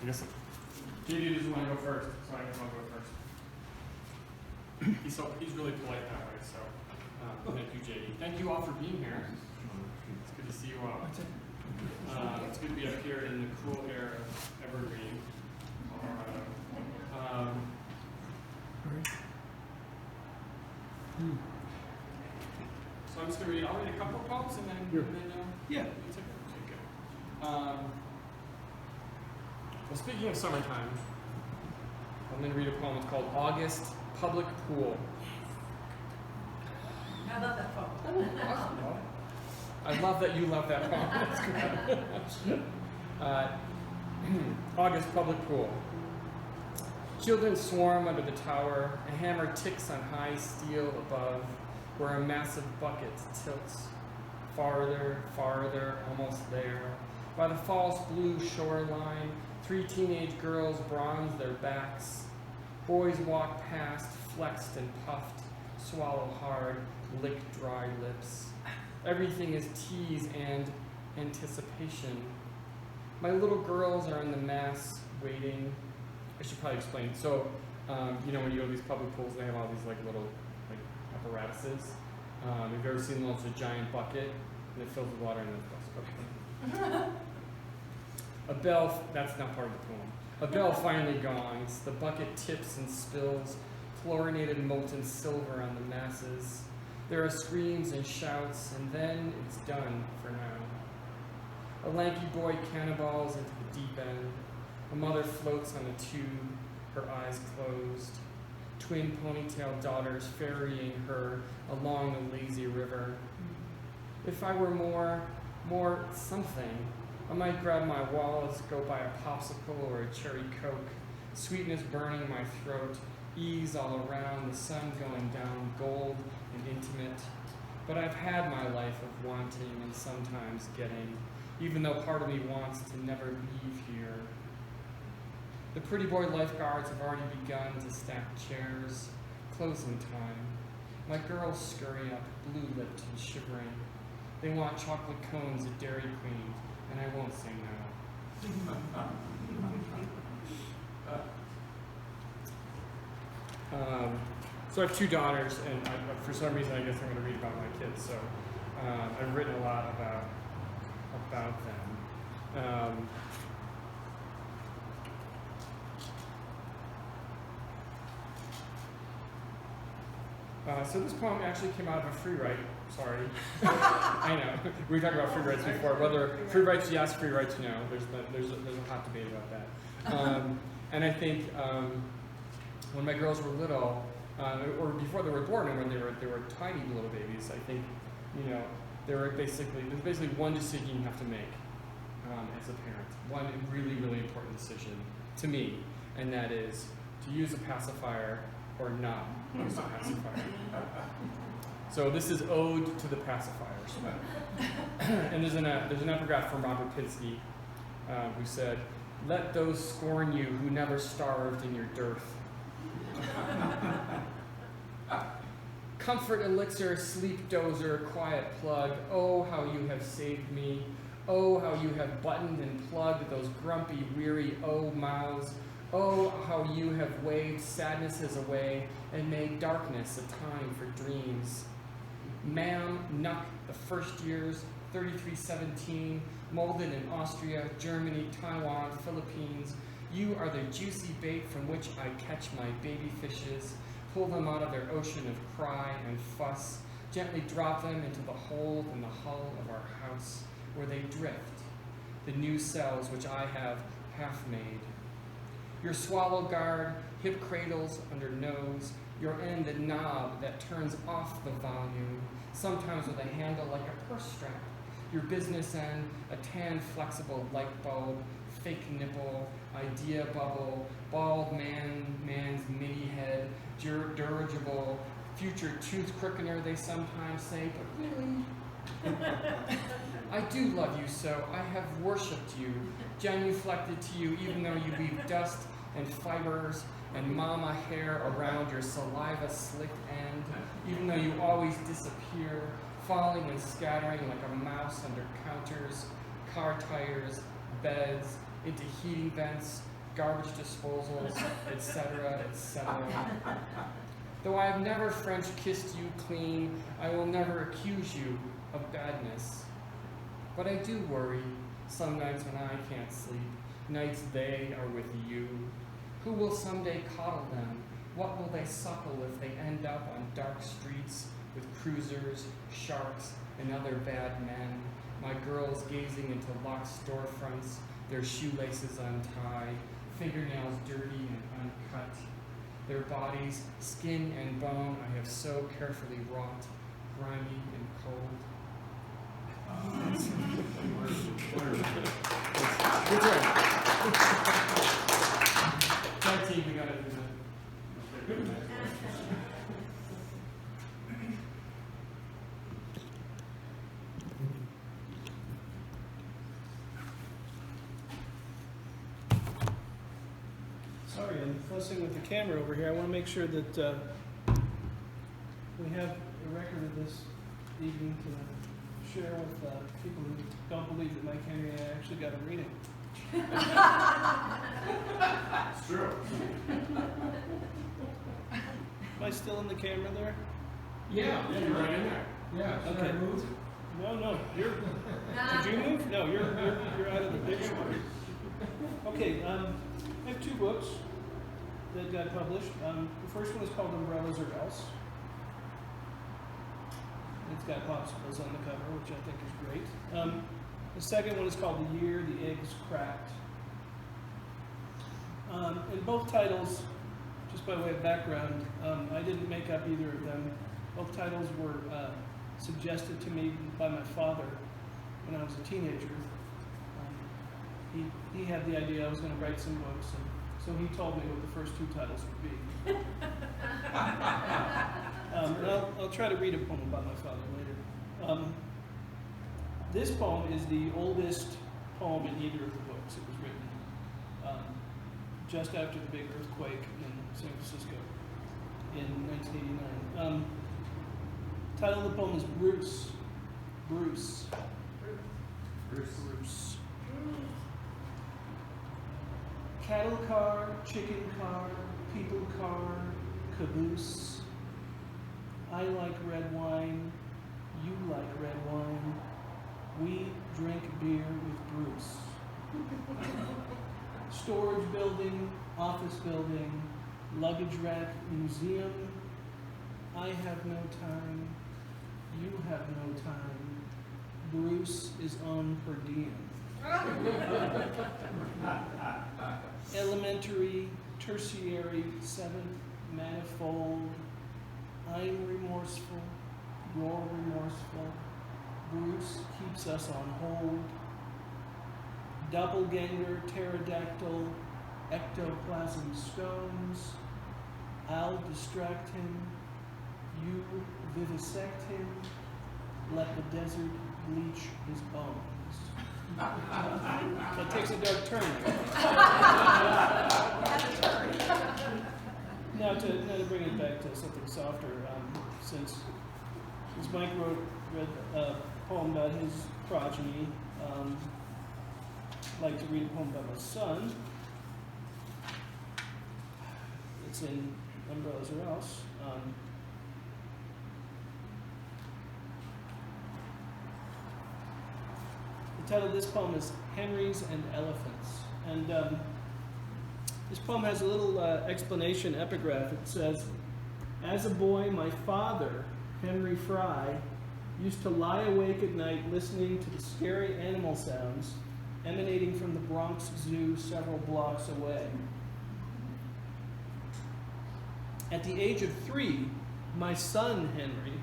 I guess JD doesn't want to go first, so I guess I'll go first. He's really polite that way, so thank you, JD. Thank you all for being here. It's good to see you all. It's good to be up here in the cool air of Evergreen, Colorado. So I'm just going to read, I'll read a couple of poems and then, Yeah. it's okay, good. Well, speaking of summertime, I'm going to read a poem. It's called August Public Pool. I love that poem. Awesome. Well, I love that you love that poem. That's good. August Public Pool. Children swarm under the tower. A hammer ticks on high steel above, where a massive bucket tilts. Farther, farther, almost there. By the false blue shoreline, 3 teenage girls bronze their backs. Boys walk past, flexed and puffed, swallow hard, lick dry lips. Everything is tease and anticipation. My little girls are in the mass waiting. I should probably explain. So, when you go to these public pools, they have all these little apparatuses. Have you ever seen those? A giant bucket, and it fills with water, and then it goes. Okay. A bell. That's not part of the poem. A bell finally gongs. The bucket tips and spills chlorinated molten silver on the masses. There are screams and shouts, and then it's done for now. A lanky boy cannonballs into the deep end. A mother floats on a tube, her eyes closed. Twin ponytail daughters ferrying her along the lazy river. If I were more something, I might grab my wallet, go buy a popsicle or a cherry coke. Sweetness burning my throat, ease all around, the sun going down, gold and intimate. But I've had my life of wanting and sometimes getting, even though part of me wants to never leave here. The pretty boy lifeguards have already begun to stack chairs. Closing time. My girls scurry up, blue-lipped and shivering. They want chocolate cones at Dairy Queen, and I won't say no. So I have 2 daughters, and for some reason I guess I'm going to read about my kids. So I've written a lot about them. So this poem actually came out of a free write. Sorry. I know. We were talking about free writes before. Whether free writes yes, free writes no. There's a hot debate about that. And I think when my girls were little, or before they were born, and when they were tiny little babies, I think there's basically one decision you have to make as a parent. One really, really important decision to me, and that is to use a pacifier or not use a pacifier. So this is Ode to the Pacifiers. And there's an epigraph from Robert Pinsky who said, "Let those scorn you who never starved in your dearth." Comfort elixir, sleep dozer, quiet plug, oh how you have saved me. Oh how you have buttoned and plugged those grumpy, weary mouths. Oh, how you have waved sadnesses away and made darkness a time for dreams. Ma'am, Nuck, the first years, 3317, molded in Austria, Germany, Taiwan, Philippines. You are the juicy bait from which I catch my baby fishes, pull them out of their ocean of cry and fuss, gently drop them into the hold in the hull of our house, where they drift, the new cells which I have half made. Your swallow guard, hip cradles under nose, your end a knob that turns off the volume, sometimes with a handle like a purse strap. Your business end, a tan flexible light bulb, fake nipple, idea bubble, bald man's mini head, dirigible, future tooth crookener they sometimes say, but really? I do love you so, I have worshipped you, genuflected to you even though you leave dust and fibers and mama hair around your saliva slicked end, even though you always disappear, falling and scattering like a mouse under counters, car tires, beds, into heating vents, garbage disposals, etc., etc. Though I have never French kissed you clean, I will never accuse you of badness. But I do worry, some nights when I can't sleep, nights they are with you. Who will someday coddle them? What will they suckle if they end up on dark streets with cruisers, sharks, and other bad men? My girls gazing into locked storefronts, their shoelaces untied, fingernails dirty and uncut. Their bodies, skin and bone, I have so carefully wrought, grimy and cold. Good job. Tag team, we gotta do that. Sorry, I'm fussing with the camera over here. I want to make sure that we have a record of this evening to share with people who don't believe that Mike Henry and I actually got a reading. It's true. Am I still in the camera there? Yeah, you're right in there. Yeah. Okay. No, you're. Did you move? No, you're out of the picture. Okay. I have two books that got published. The first one is called Umbrellas or Else. It's got popsicles on the cover, which I think is great. The second one is called The Year the Eggs Cracked. And both titles, just by way of background, I didn't make up either of them. Both titles were suggested to me by my father when I was a teenager. He had the idea I was going to write some books, and so he told me what the first two titles would be. And I'll try to read a poem about my father later. This poem is the oldest poem in either of the books. It was written just after the big earthquake in San Francisco in 1989. The title of the poem is Bruce. Bruce. Bruce. Cattle car, chicken car, people car, caboose. I like red wine, you like red wine. We drink beer with Bruce. Storage building, office building, luggage rack, museum. I have no time, you have no time. Bruce is on per diem. Elementary, tertiary, seventh, manifold. I'm remorseful, you're remorseful. Bruce keeps us on hold. Doppelganger, pterodactyl, ectoplasm stones. I'll distract him, you vivisect him. Let the desert bleach his bones. That takes a dark turn. Now to bring it back to something softer, since Mike read a poem about his progeny, I'd like to read a poem about my son. It's in Umbrellas or Else. The title of this poem is Henrys and Elephants. And this poem has a little explanation, epigraph. It says, as a boy, my father, Henry Frey, used to lie awake at night listening to the scary animal sounds emanating from the Bronx Zoo several blocks away. At the age of 3, my son, Henry,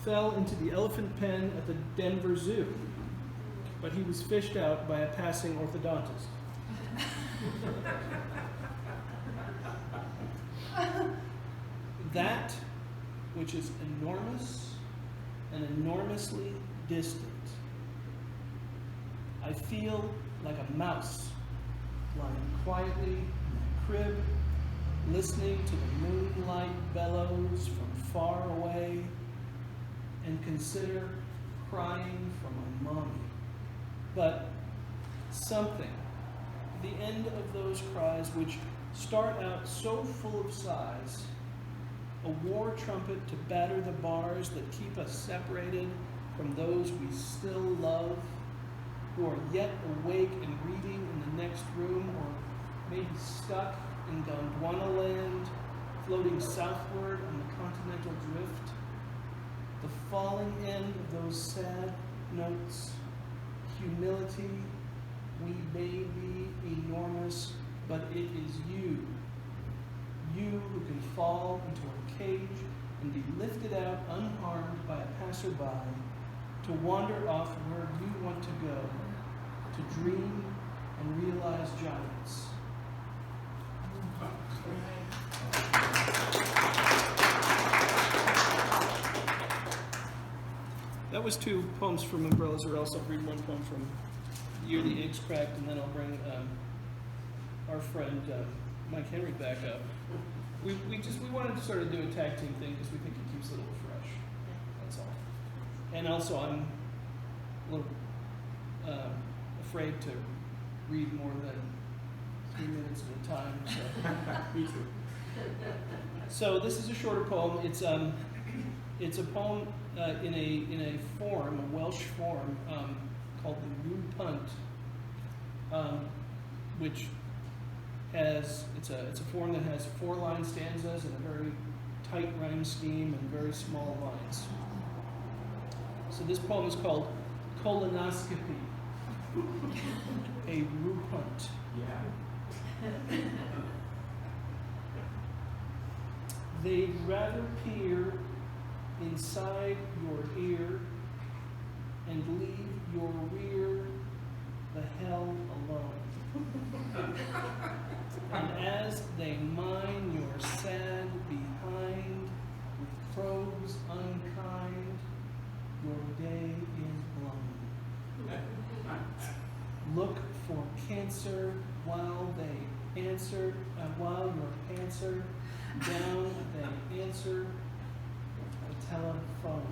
fell into the elephant pen at the Denver Zoo, but he was fished out by a passing orthodontist. That which is enormous and enormously distant. I feel like a mouse lying quietly in my crib, listening to the moonlight bellows from far away, and consider crying for my mommy. But something, the end of those cries which start out so full of sighs, a war trumpet to batter the bars that keep us separated from those we still love, who are yet awake and reading in the next room, or maybe stuck in Gondwana land, floating southward on the continental drift. The falling end of those sad notes, humility, we may be enormous, but it is you who can fall into a cage and be lifted out unharmed by a passerby, to wander off where you want to go, to dream and realize giants. That was 2 poems from Umbrellas, or else I'll read 1 poem from The Year the Eggs Cracked, and then I'll bring our friend Mike Henry back up. We wanted to sort of do a tag team thing because we think it keeps it a little fresh. That's all. And also, I'm a little afraid to read more than 3 minutes at a time. So. Me too. So this is a shorter poem. It's a poem in a form, a Welsh form, called the Rue Punt, which has it's a form that has 4-line stanzas and a very tight rhyme scheme and very small lines. So this poem is called Colonoscopy, a Rue Punt. Yeah. They'd rather peer inside your ear and leave your rear the hell alone. And as they mine your sad behind with probes unkind, your day is blown. Look for cancer while they answer, while your pantser down they answer the telephone.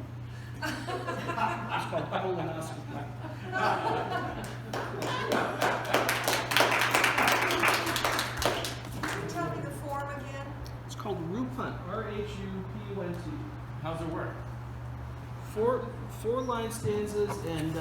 It's called colonoscopy. Tell me the form again. It's called Rupunt, R-H-U-P-U-N-T. How's it work? 4 line stanzas and